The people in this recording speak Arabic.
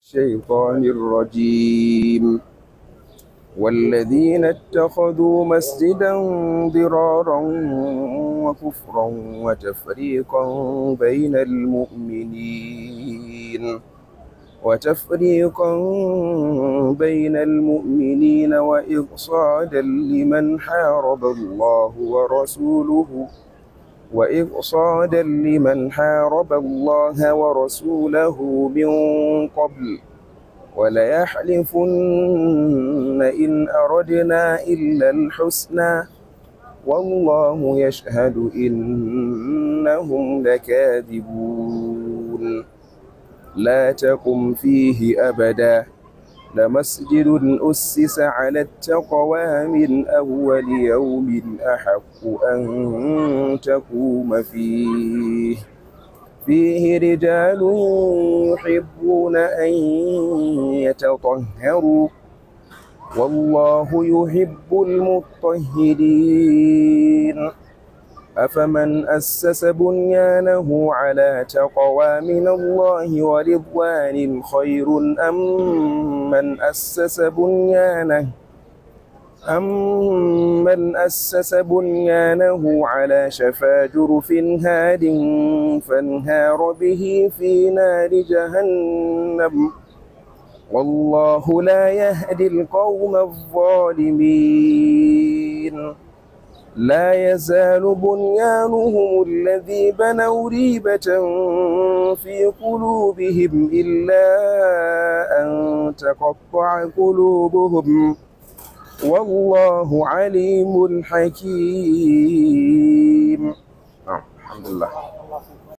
الشيطان الرجيم والذين اتخذوا مسجدا ضرارا وكفرا وتفريقا بين المؤمنين وإرصادا لمن حارب الله ورسوله من قبل وليحلفن إن أردنا إلا الحسنى والله يشهد إنهم لكاذبون لا تقم فيه أبدا لمسجد أسس على التقوى من أول يوم أحق أن تقوم فيه رجال يحبون أن يتطهروا والله يحب المطهرين أفمن أسس بنيانه على تقوى من الله ورضوان خير أم من أسس بنيانه على شفا جرف هار فانهار به في نار جهنم والله لا يهدي القوم الظالمين لا يزال بنيانهم الذي بنوا ريبة في قلوبهم إلا أن تقطع قلوبهم والله عليم حكيم. الحمد لله.